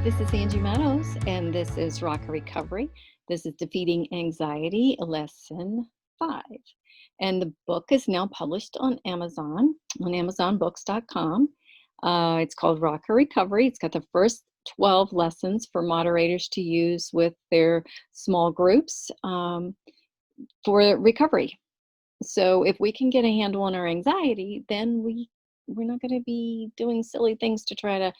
This is Angie Meadows, and this is Rock Recovery. This is Defeating Anxiety, Lesson 5. And the book is now published on AmazonBooks.com. It's called Rock Recovery. It's got the first 12 lessons for moderators to use with their small groups for recovery. So if we can get a handle on our anxiety, then we're not going to be doing silly things to try to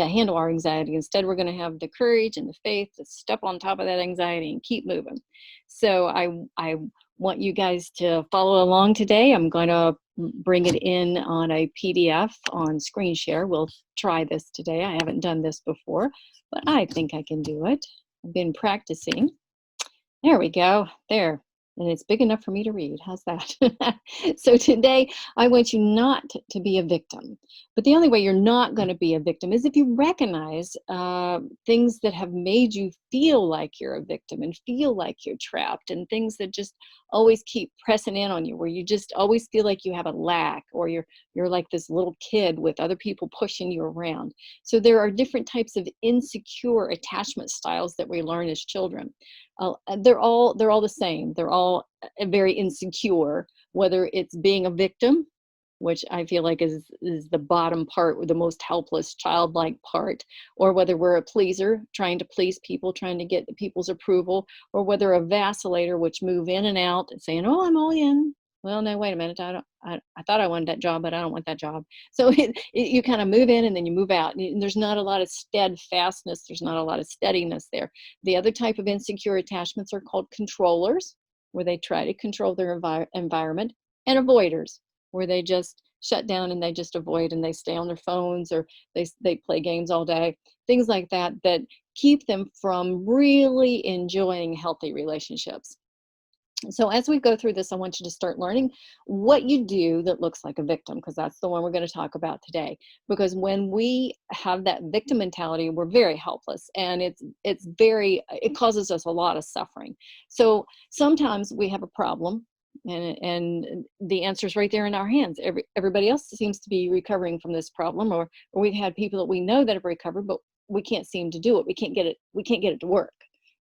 handle our anxiety. Instead, we're going to have the courage and the faith to step on top of that anxiety and keep moving. So I want you guys to follow along today. I'm going to bring it in on a PDF on screen share. We'll try this today. I haven't done this before, but I think I can do it. I've been practicing. There we go. There. And it's big enough for me to read. How's that? So today, I want you not to be a victim. But the only way you're not going to be a victim is if you recognize things that have made you feel like you're a victim and feel like you're trapped, and things that just always keep pressing in on you, where you just always feel like you have a lack, or you're like this little kid with other people pushing you around. So there are different types of insecure attachment styles that we learn as children. They're all the same. They're all very insecure, whether it's being a victim, which I feel like is the bottom part, or the most helpless childlike part, or whether we're a pleaser, trying to please people, trying to get people's approval, or whether a vacillator, which move in and out and saying, oh, I'm all in. Well, no, wait a minute. I thought I wanted that job, but I don't want that job. So you kind of move in and then you move out. And there's not a lot of steadfastness. There's not a lot of steadiness there. The other type of insecure attachments are called controllers, where they try to control their environment, and avoiders, where they just shut down and they just avoid, and they stay on their phones, or they play games all day, things like that, that keep them from really enjoying healthy relationships. So as we go through this, I want you to start learning what you do that looks like a victim, because that's the one we're going to talk about today. Because when we have that victim mentality, we're very helpless, and it causes us a lot of suffering. So sometimes we have a problem, and the answer is right there in our hands. Everybody else seems to be recovering from this problem, or we've had people that we know that have recovered, but we can't seem to do it. We can't get it to work.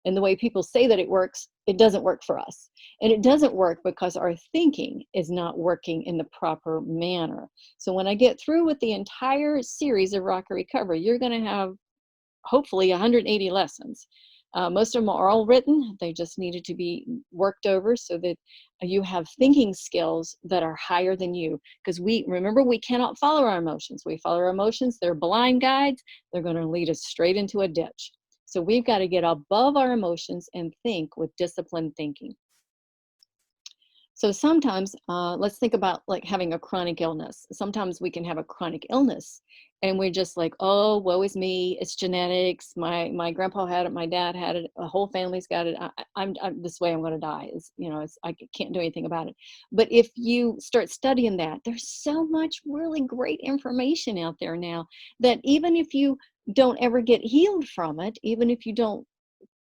And the way people say that it works, it doesn't work for us. And it doesn't work because our thinking is not working in the proper manner. So when I get through with the entire series of Rock Recovery, you're going to have hopefully 180 lessons. Most of them are all written. They just needed to be worked over so that you have thinking skills that are higher than you. Because remember, we cannot follow our emotions. We follow our emotions. They're blind guides. They're going to lead us straight into a ditch. So we've got to get above our emotions and think with disciplined thinking. So sometimes, let's think about like having a chronic illness. Sometimes we can have a chronic illness and we're just like, oh, woe is me. It's genetics. My grandpa had it. My dad had it. A whole family's got it. I'm this way I'm going to die. I can't do anything about it. But if you start studying that, there's so much really great information out there now that even if you don't ever get healed from it, even if you don't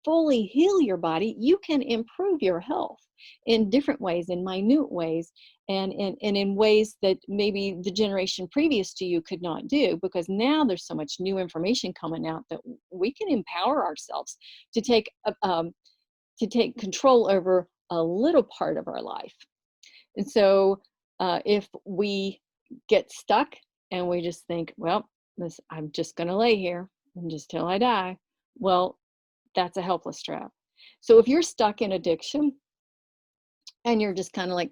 fully heal your body, you can improve your health in different ways, in minute ways, and in ways that maybe the generation previous to you could not do, because now there's so much new information coming out that we can empower ourselves to take control over a little part of our life. And so if we get stuck and we just think, well, I'm just going to lay here and just till I die, well, that's a helpless trap. So if you're stuck in addiction and you're just kind of like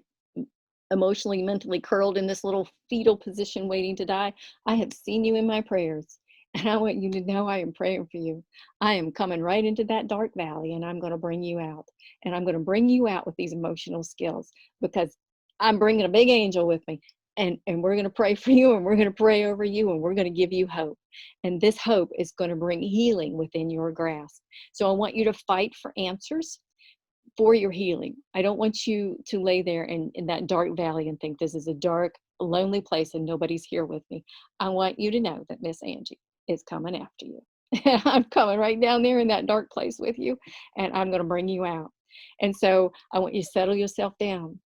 emotionally, mentally curled in this little fetal position waiting to die, I have seen you in my prayers. And I want you to know I am praying for you. I am coming right into that dark valley, and I'm going to bring you out. And I'm going to bring you out with these emotional skills, because I'm bringing a big angel with me. And we're going to pray for you, and we're going to pray over you, and we're going to give you hope. And this hope is going to bring healing within your grasp. So I want you to fight for answers for your healing. I don't want you to lay there in that dark valley and think this is a dark, lonely place and nobody's here with me. I want you to know that Miss Angie is coming after you. I'm coming right down there in that dark place with you, and I'm going to bring you out. And so I want you to settle yourself down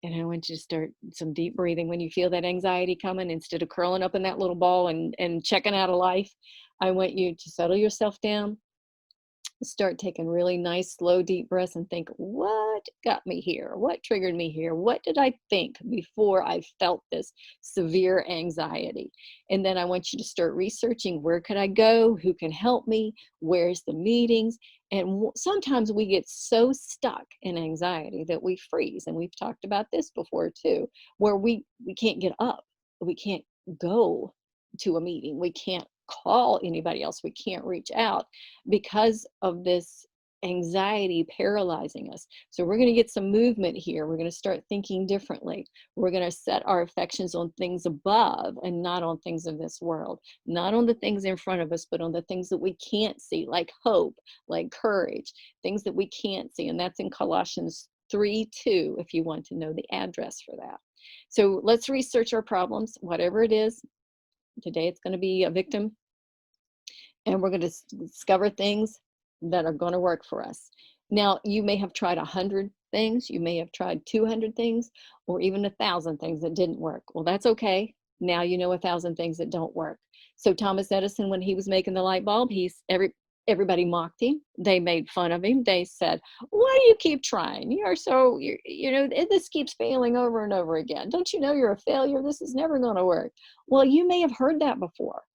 And I want you to start some deep breathing when you feel that anxiety coming. Instead of curling up in that little ball and checking out of life, I want you to settle yourself down, start taking really nice, slow, deep breaths and think, what got me here? What triggered me here? What did I think before I felt this severe anxiety? And then I want you to start researching, where could I go? Who can help me? Where's the meetings? And sometimes we get so stuck in anxiety that we freeze. And we've talked about this before too, where we can't get up. We can't go to a meeting. We can't call anybody else. We can't reach out because of this anxiety paralyzing us. So we're going to get some movement here. We're going to start thinking differently. We're going to set our affections on things above and not on things of this world, not on the things in front of us, but on the things that we can't see, like hope, like courage, things that we can't see. And that's in Colossians 3:2, if you want to know the address for that. So let's research our problems, whatever it is. Today it's going to be a victim, and we're going to discover things that are going to work for us. Now, you may have tried 100 things, you may have tried 200 things, or even 1,000 things that didn't work. Well, that's okay. Now you know 1,000 things that don't work. So Thomas Edison, when he was making the light bulb, everybody mocked him. They made fun of him. They said, "Why do you keep trying? This keeps failing over and over again. Don't you know you're a failure? This is never going to work." Well, you may have heard that before.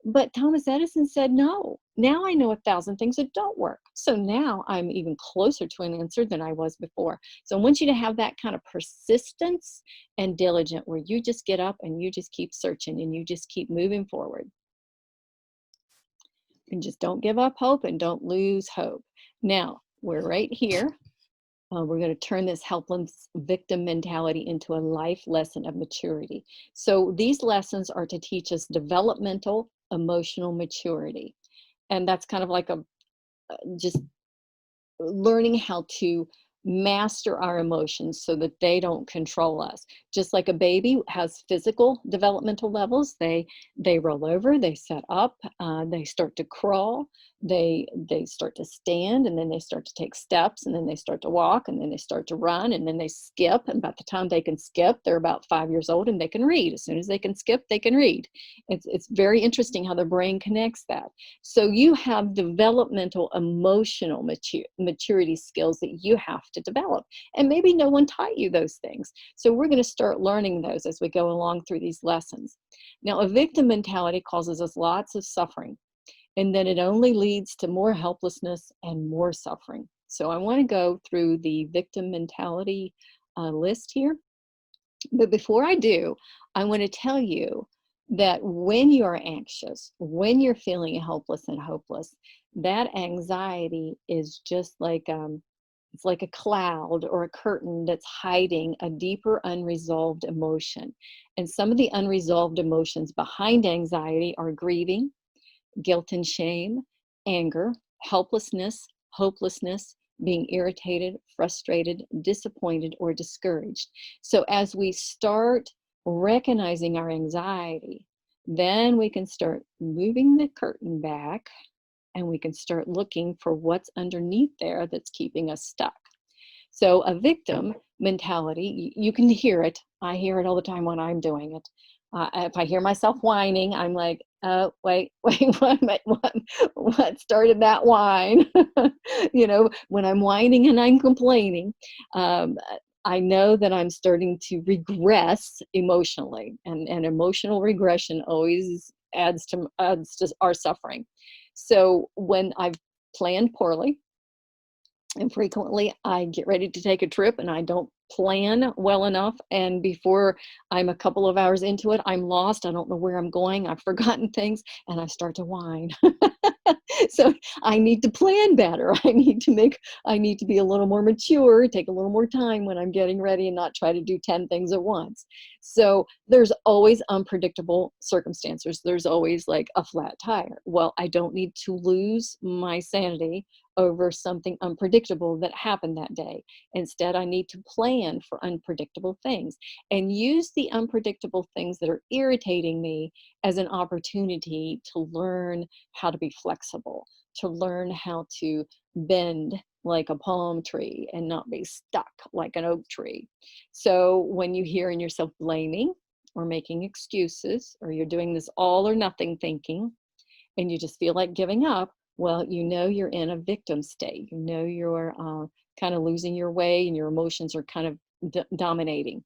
But Thomas Edison said, no, now I know 1,000 things that don't work. So now I'm even closer to an answer than I was before. So I want you to have that kind of persistence and diligent, where you just get up and you just keep searching and you just keep moving forward. And just don't give up hope and don't lose hope. Now, we're right here. We're going to turn this helpless victim mentality into a life lesson of maturity. So these lessons are to teach us developmental emotional maturity. And that's kind of like just learning how to master our emotions so that they don't control us. Just like a baby has physical developmental levels, they roll over, they set up, they start to crawl, they start to stand, and then they start to take steps, and then they start to walk, and then they start to run, and then they skip. And by the time they can skip, they're about 5 years old and they can read. As soon as they can skip, they can read. It's very interesting how the brain connects that. So you have developmental emotional maturity skills that you have to develop. And maybe no one taught you those things. So we're going to start learning those as we go along through these lessons. Now, a victim mentality causes us lots of suffering, and then it only leads to more helplessness and more suffering. So I want to go through the victim mentality list here. But before I do, I want to tell you that when you're anxious, when you're feeling helpless and hopeless, that anxiety is just like it's like a cloud or a curtain that's hiding a deeper unresolved emotion. And some of the unresolved emotions behind anxiety are grieving, guilt and shame, anger, helplessness, hopelessness, being irritated, frustrated, disappointed, or discouraged. So as we start recognizing our anxiety, then we can start moving the curtain back and we can start looking for what's underneath there that's keeping us stuck. So a victim mentality, you can hear it. I hear it all the time when I'm doing it. If I hear myself whining, I'm like, oh, wait, what started that whine? When I'm whining and I'm complaining, um, I know that I'm starting to regress emotionally, and emotional regression always adds to our suffering. So when I've planned poorly, and frequently I get ready to take a trip and I don't plan well enough. And before I'm a couple of hours into it, I'm lost. I don't know where I'm going. I've forgotten things and I start to whine. So I need to plan better. I need to be a little more mature, take a little more time when I'm getting ready and not try to do 10 things at once. So there's always unpredictable circumstances. There's always like a flat tire. Well, I don't need to lose my sanity over something unpredictable that happened that day. Instead, I need to plan for unpredictable things and use the unpredictable things that are irritating me as an opportunity to learn how to be flexible, to learn how to bend like a palm tree and not be stuck like an oak tree. So when you hear in yourself blaming or making excuses, or you're doing this all or nothing thinking, and you just feel like giving up, well, you know you're in a victim state. You know you're kind of losing your way and your emotions are kind of dominating.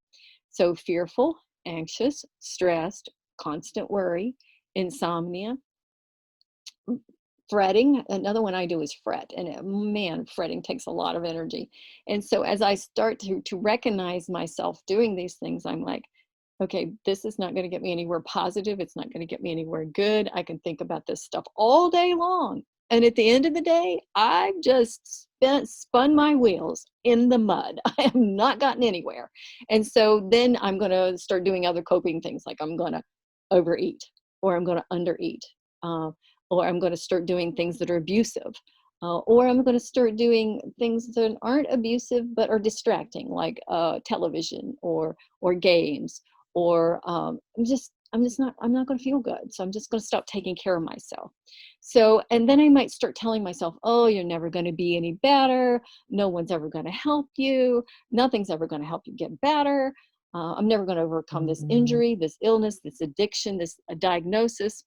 So fearful, anxious, stressed, constant worry, insomnia, fretting. Another one I do is fret, and man, fretting takes a lot of energy. And so as I start to recognize myself doing these things, I'm like, okay, this is not going to get me anywhere positive. It's not going to get me anywhere good. I can think about this stuff all day long. And at the end of the day, I've just spun my wheels in the mud. I have not gotten anywhere. And so then I'm going to start doing other coping things, like I'm going to overeat, or I'm going to undereat, uh, or I'm going to start doing things that are abusive. Or I'm going to start doing things that aren't abusive but are distracting, like television or games, or I'm not going to feel good, so I'm just going to stop taking care of myself. So, and then I might start telling myself, oh, you're never going to be any better, no one's ever going to help you, nothing's ever going to help you get better, I'm never going to overcome this injury, this illness, this addiction, this diagnosis,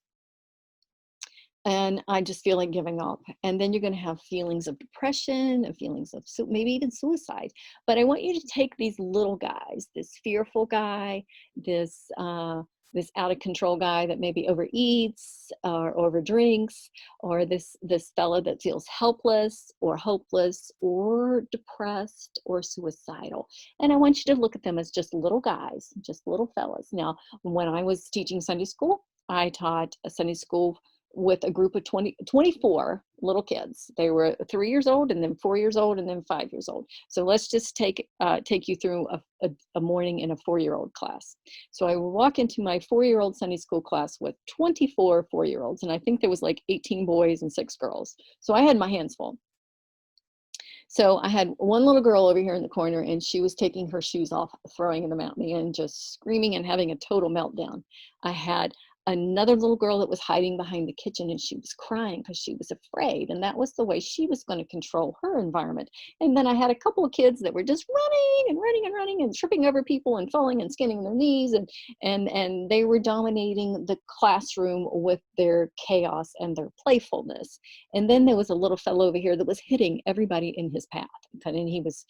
and I just feel like giving up. And then you're going to have feelings of depression and feelings of maybe even suicide. But I want you to take these little guys, this fearful guy, this out of control guy that maybe overeats or overdrinks, or this fella that feels helpless or hopeless or depressed or suicidal. And I want you to look at them as just little guys, just little fellas. Now, when I was teaching Sunday school, I taught a Sunday school with a group of 24 little kids. They were 3 years old, and then 4 years old, and then 5 years old. So let's just take you through a morning in a 4-year-old class. So I would walk into my 4-year-old Sunday school class with 24 4-year-olds, and I think there was like 18 boys and 6 girls. So I had my hands full. So I had one little girl over here in the corner, and she was taking her shoes off, throwing them at me, and just screaming and having a total meltdown. I had another little girl that was hiding behind the kitchen, and she was crying because she was afraid, and that was the way she was going to control her environment. And then I had a couple of kids that were just running and running and running and tripping over people and falling and skinning their knees, and they were dominating the classroom with their chaos and their playfulness. And then there was a little fellow over here that was hitting everybody in his path, and he was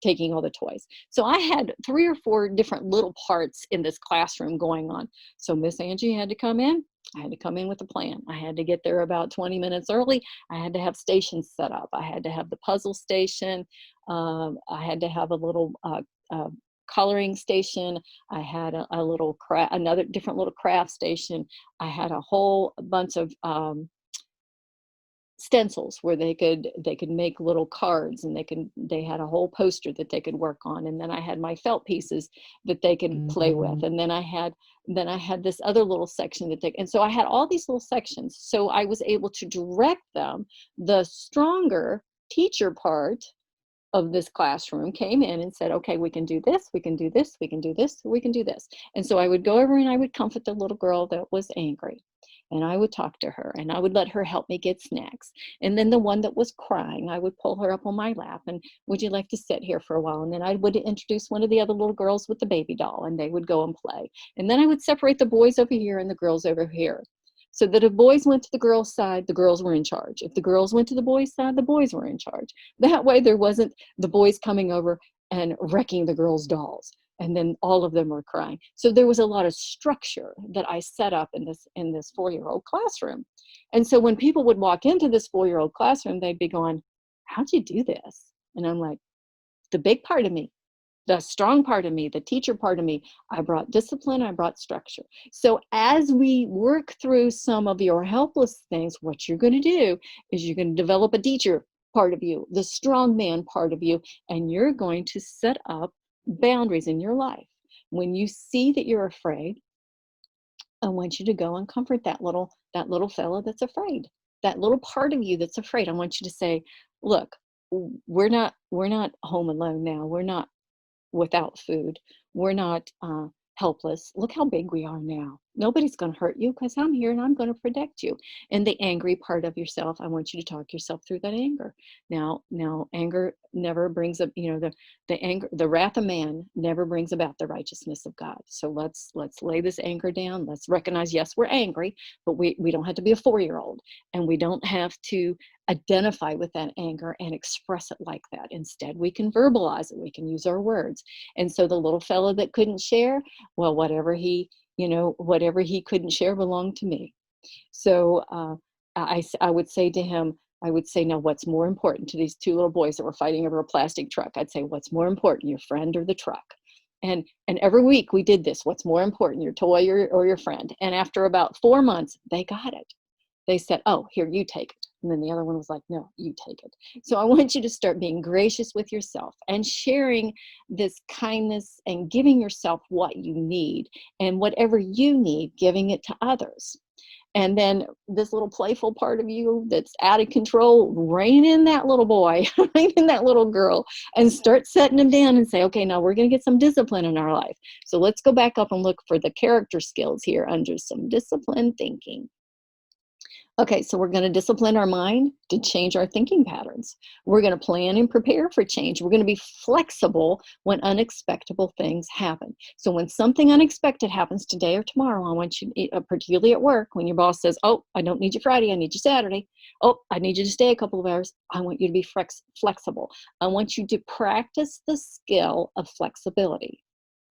taking all the toys. So I had 3 or 4 different little parts in this classroom going on. So Miss Angie had to come in. I had to come in with a plan. I had to get there about 20 minutes early. I had to have stations set up. I had to have the puzzle station. I had to have a little coloring station. I had a little another different little craft station. I had a whole bunch of stencils where they could make little cards, and they had a whole poster that they could work on. And then I had my felt pieces that they could play with. And then I had this other little section and so I had all these little sections, so I was able to direct them. The stronger teacher part of this classroom came in and said, okay, we can do this, we can do this, we can do this, we can do this. And so I would go over and I would comfort the little girl that was angry. And I would talk to her, and I would let her help me get snacks. And then the one that was crying, I would pull her up on my lap and, would you like to sit here for a while? And then I would introduce one of the other little girls with the baby doll, and they would go and play. And then I would separate the boys over here and the girls over here, so that if boys went to the girls' side, the girls were in charge. If the girls went to the boys' side, the boys were in charge. That way there wasn't the boys coming over and wrecking the girls' dolls, and then all of them were crying. So there was a lot of structure that I set up in this 4-year-old classroom. And so when people would walk into this 4-year-old classroom, they'd be going, how'd you do this? And I'm like, the big part of me, the strong part of me, the teacher part of me, I brought discipline, I brought structure. So as we work through some of your helpless things, what you're going to do is you're going to develop a teacher part of you, the strong man part of you, and you're going to set up boundaries in your life. When you see that you're afraid, I want you to go and comfort that little fella that's afraid, that little part of you that's afraid. I want you to say, look, we're not home alone now. We're not without food. We're not helpless. Look how big we are now. Nobody's going to hurt you because I'm here and I'm going to protect you. And the angry part of yourself, I want you to talk yourself through that anger. Now, anger never brings up, the anger, the wrath of man never brings about the righteousness of God. So let's lay this anger down. Let's recognize, yes, we're angry, but we don't have to be a 4-year-old, and we don't have to identify with that anger and express it like that. Instead, we can verbalize it. We can use our words. And so the little fellow that couldn't share, well, whatever he couldn't share belonged to me. So I would say to him, I would say, now what's more important, to these two little boys that were fighting over a plastic truck? I'd say, what's more important, your friend or the truck? And every week we did this. What's more important, your toy or your friend? And after about 4 months, they got it. They said, oh, here, you take it. And then the other one was like, no, you take it. So I want you to start being gracious with yourself and sharing this kindness and giving yourself what you need, and whatever you need, giving it to others. And then this little playful part of you that's out of control, rein in that little boy, rein in that little girl, and start setting them down and say, okay, now we're going to get some discipline in our life. So let's go back up and look for the character skills here under some disciplined thinking. Okay, so we're going to discipline our mind to change our thinking patterns. We're going to plan and prepare for change. We're going to be flexible when unexpected things happen. So when something unexpected happens today or tomorrow, I want you, particularly at work, when your boss says, oh, I don't need you Friday, I need you Saturday. Oh, I need you to stay a couple of hours. I want you to be flexible. I want you to practice the skill of flexibility.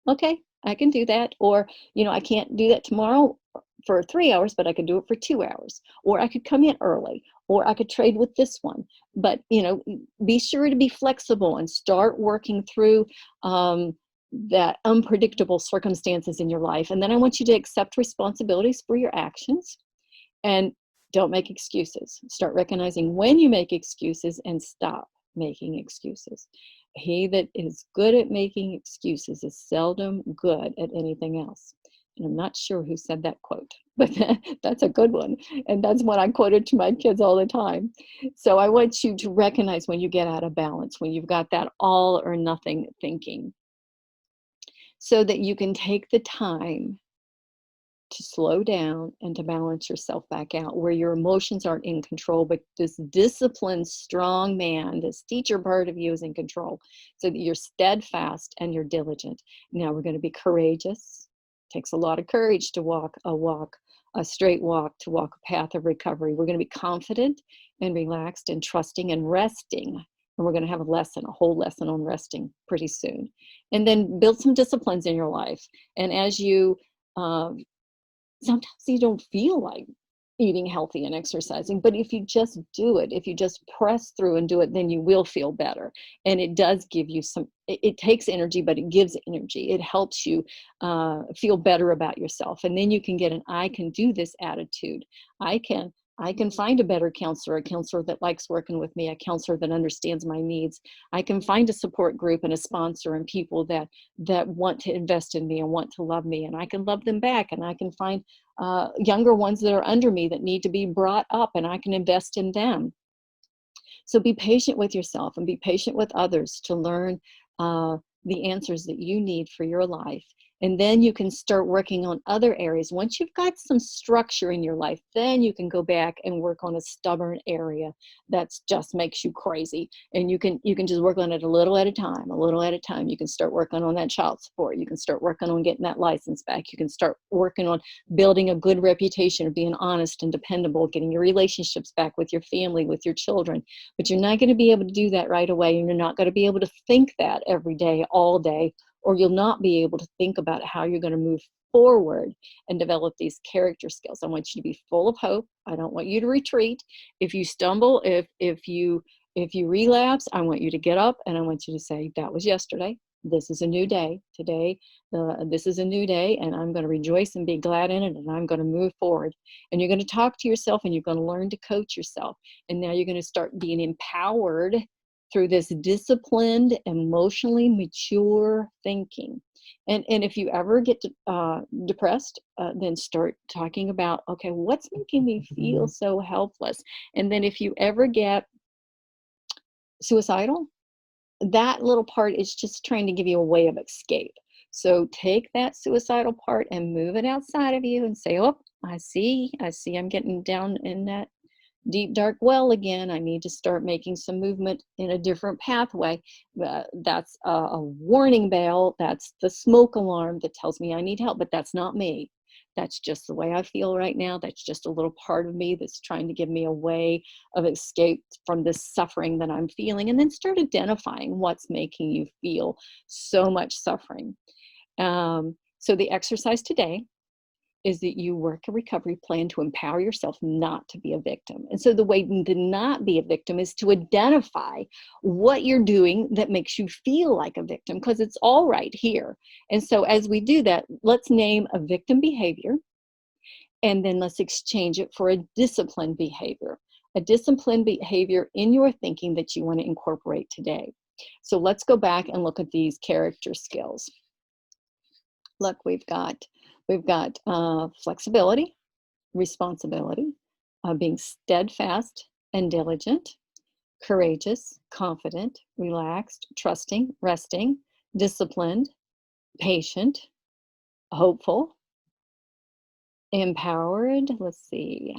Okay, I can do that. Or, I can't do that tomorrow for 3 hours, but I could do it for 2 hours. Or I could come in early, or I could trade with this one. But, be sure to be flexible and start working through that unpredictable circumstances in your life. And then I want you to accept responsibilities for your actions, and don't make excuses. Start recognizing when you make excuses and stop making excuses. He that is good at making excuses is seldom good at anything else. And I'm not sure who said that quote, but that's a good one. And that's what I quoted to my kids all the time. So I want you to recognize when you get out of balance, when you've got that all or nothing thinking, so that you can take the time to slow down and to balance yourself back out, where your emotions aren't in control, but this disciplined, strong man, this teacher part of you is in control, so that you're steadfast and you're diligent. Now we're going to be courageous. It takes a lot of courage to walk a straight walk, to walk a path of recovery. We're going to be confident and relaxed and trusting and resting. And we're going to have a whole lesson on resting pretty soon. And then build some disciplines in your life. And as you sometimes you don't feel like eating healthy and exercising, but if you just do it, if you just press through and do it, then you will feel better. And it does give you it takes energy, but it gives energy. It helps you feel better about yourself. And then you can get an I can do this attitude. I can find a better counselor, a counselor that likes working with me, a counselor that understands my needs. I can find a support group and a sponsor and people that want to invest in me and want to love me, and I can love them back. And I can find younger ones that are under me that need to be brought up, and I can invest in them. So be patient with yourself and be patient with others to learn the answers that you need for your life. And then you can start working on other areas. Once you've got some structure in your life, then you can go back and work on a stubborn area that just makes you crazy. And you can just work on it a little at a time, a little at a time. You can start working on that child support. You can start working on getting that license back. You can start working on building a good reputation of being honest and dependable, getting your relationships back with your family, with your children. But you're not going to be able to do that right away. And you're not going to be able to think that every day, all day, or you'll not be able to think about how you're going to move forward and develop these character skills. I want you to be full of hope. I don't want you to retreat. If you stumble, if you relapse, I want you to get up and I want you to say, that was yesterday. This is a new day. Today, this is a new day, and I'm going to rejoice and be glad in it, and I'm going to move forward. And you're going to talk to yourself, and you're going to learn to coach yourself. And now you're going to start being empowered through this disciplined, emotionally mature thinking. And if you ever get depressed, then start talking about, okay, what's making me feel so helpless? And then if you ever get suicidal, that little part is just trying to give you a way of escape. So take that suicidal part and move it outside of you and say, oh, I see I'm getting down in that deep dark well again. I need to start making some movement in a different pathway. That's a warning bell. That's the smoke alarm that tells me I need help, but that's not me. That's just the way I feel right now. That's just a little part of me that's trying to give me a way of escape from this suffering that I'm feeling. And then start identifying what's making you feel so much suffering. So the exercise today is that you work a recovery plan to empower yourself not to be a victim. And so the way to not be a victim is to identify what you're doing that makes you feel like a victim, because it's all right here. And so as we do that, let's name a victim behavior, and then let's exchange it for a disciplined behavior. A disciplined behavior in your thinking that you want to incorporate today. So let's go back and look at these character skills. Look, we've got flexibility, responsibility, being steadfast and diligent, courageous, confident, relaxed, trusting, resting, disciplined, patient, hopeful, empowered. Let's see.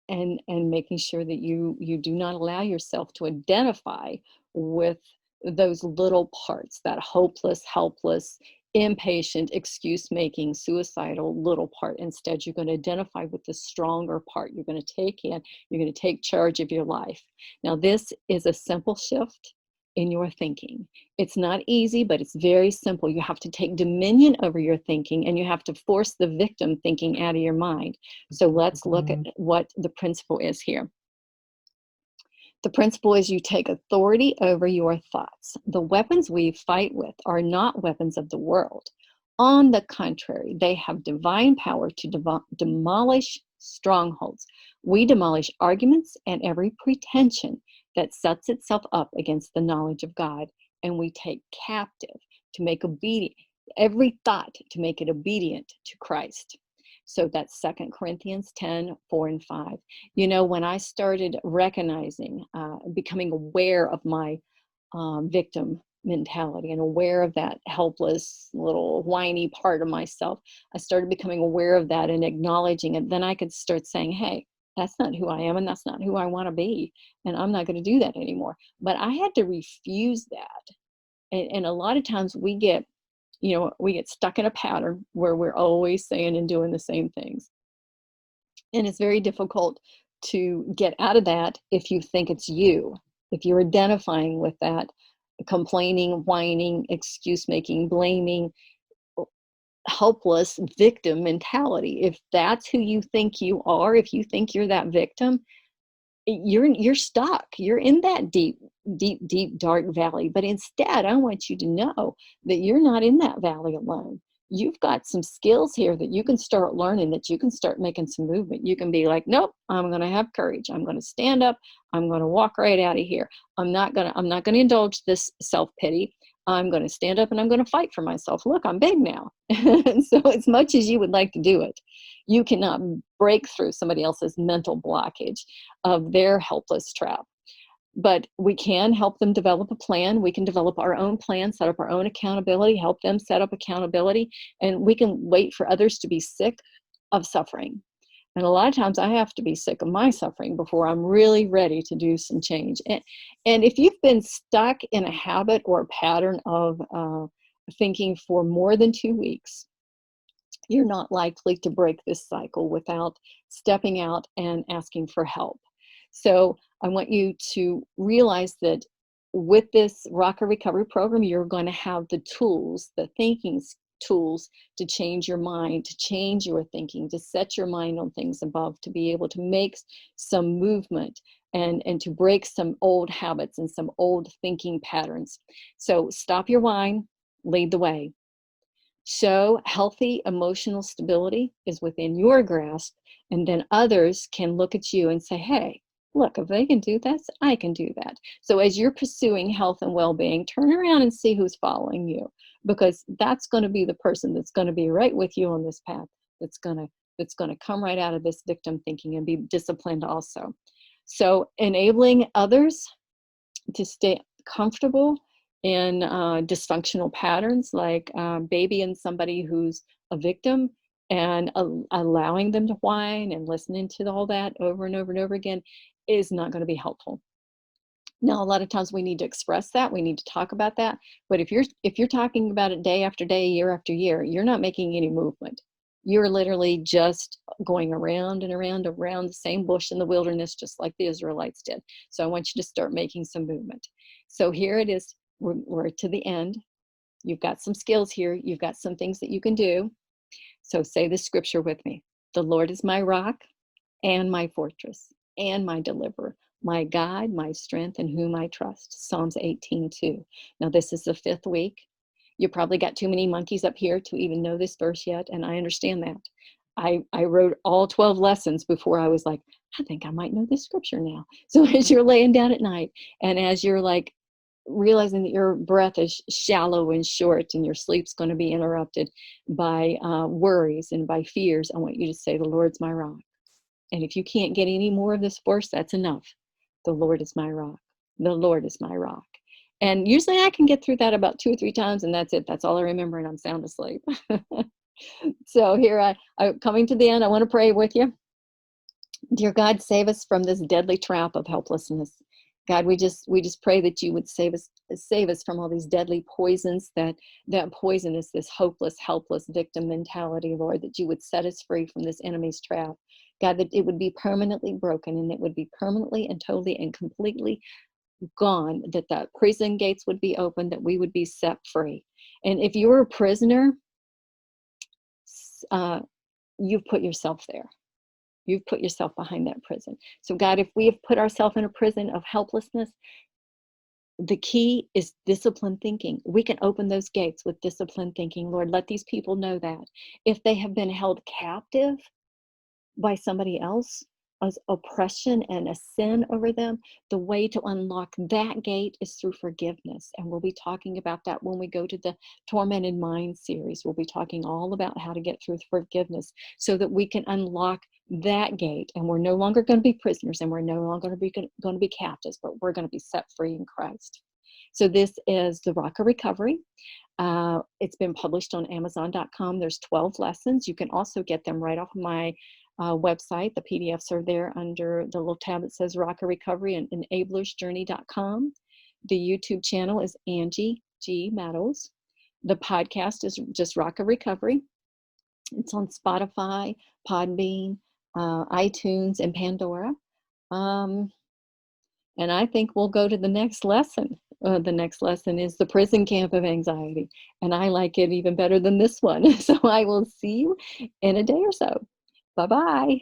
And making sure that you do not allow yourself to identify with those little parts, that hopeless, helpless, impatient, excuse making, suicidal little part. Instead, you're going to identify with the stronger part. You're going to take you're going to take charge of your life. Now, this is a simple shift in your thinking. It's not easy, but it's very simple. You have to take dominion over your thinking, and you have to force the victim thinking out of your mind. So let's look at what the principle is here. The principle is you take authority over your thoughts. The weapons we fight with are not weapons of the world. On the contrary, they have divine power to demolish strongholds. We demolish arguments and every pretension that sets itself up against the knowledge of God, and we take captive to make obedient every thought to make it obedient to Christ. So that's 2 Corinthians 10, 4 and 5. You know, when I started recognizing, becoming aware of my victim mentality and aware of that helpless little whiny part of myself, I started becoming aware of that and acknowledging it. Then I could start saying, hey, that's not who I am, and that's not who I want to be, and I'm not going to do that anymore. But I had to refuse that. And a lot of times we get stuck in a pattern where we're always saying and doing the same things. And it's very difficult to get out of that if you think it's you. If you're identifying with that complaining, whining, excuse making, blaming, helpless victim mentality, if that's who you think you are, if you think you're that victim, you're stuck. You're in that deep, deep, deep, dark valley. But instead, I want you to know that you're not in that valley alone. You've got some skills here that you can start learning, that you can start making some movement. You can be like, nope, I'm going to have courage. I'm going to stand up. I'm going to walk right out of here. I'm not going to indulge this self-pity. I'm going to stand up and I'm going to fight for myself. Look, I'm big now. And so as much as you would like to do it, you cannot break through somebody else's mental blockage of their helpless trap. But we can help them develop a plan. We can develop our own plan, set up our own accountability, help them set up accountability, and we can wait for others to be sick of suffering. And a lot of times I have to be sick of my suffering before I'm really ready to do some change. And if you've been stuck in a habit or a pattern of thinking for more than 2 weeks, you're not likely to break this cycle without stepping out and asking for help. So I want you to realize that with this Rocker Recovery program, you're going to have the tools, the thinking tools to change your mind, to change your thinking, to set your mind on things above, to be able to make some movement and to break some old habits and some old thinking patterns. So stop your whine, lead the way. So healthy emotional stability is within your grasp, and then others can look at you and say, hey, look, if they can do this, I can do that. So as you're pursuing health and well-being, turn around and see who's following you, because that's going to be the person that's going to be right with you on this path, that's going to come right out of this victim thinking and be disciplined also. So enabling others to stay comfortable in dysfunctional patterns, like babying somebody who's a victim and allowing them to whine and listening to all that over and over and over again is not going to be helpful. Now, a lot of times we need to express that, we need to talk about that, but if you're talking about it day after day, year after year, you're not making any movement. You're literally just going around and around, around the same bush in the wilderness, just like the Israelites did. So I want you to start making some movement. So here it is. We're to the end. You've got some skills here. You've got some things that you can do. So say the scripture with me. The Lord is my rock and my fortress and my deliverer, my God, my strength, in whom I trust. Psalms 18:2. Now, this is the 5th week. You probably got too many monkeys up here to even know this verse yet, and I understand that. I wrote all 12 lessons before I was like, I think I might know this scripture now. So as you're laying down at night, and as you're like realizing that your breath is shallow and short and your sleep's going to be interrupted by worries and by fears, I want you to say, the Lord's my rock. And if you can't get any more of this verse, that's enough. The Lord is my rock. The Lord is my rock. And usually I can get through that about 2 or 3 times, and that's it. That's all I remember, and I'm sound asleep. So here I coming to the end, I want to pray with you. Dear God, save us from this deadly trap of helplessness. God, we just pray that you would save us from all these deadly poisons that poison us, this hopeless, helpless victim mentality, Lord, that you would set us free from this enemy's trap. God, that it would be permanently broken, and it would be permanently and totally and completely gone, that the prison gates would be open, that we would be set free. And if you're a prisoner, uh, you've put yourself there. You've put yourself behind that prison. So God, if we have put ourselves in a prison of helplessness, the key is disciplined thinking. We can open those gates with disciplined thinking. Lord, let these people know that if they have been held captive by somebody else as oppression and a sin over them, the way to unlock that gate is through forgiveness. And we'll be talking about that when we go to the Tormented Mind series. We'll be talking all about how to get through forgiveness so that we can unlock that gate, and we're no longer going to be prisoners, and we're no longer going to be captives, but we're going to be set free in Christ. So this is the Rock of Recovery. It's been published on Amazon.com. There's 12 lessons. You can also get them right off my website. The PDFs are there under the little tab that says Rock of Recovery and enablersjourney.com. The YouTube channel is Angie G. Meadows. The podcast is just Rock of Recovery. It's on Spotify, Podbean, iTunes, and Pandora. And I think we'll go to the next lesson. The next lesson is the prison camp of anxiety. And I like it even better than this one. So I will see you in a day or so. Bye-bye.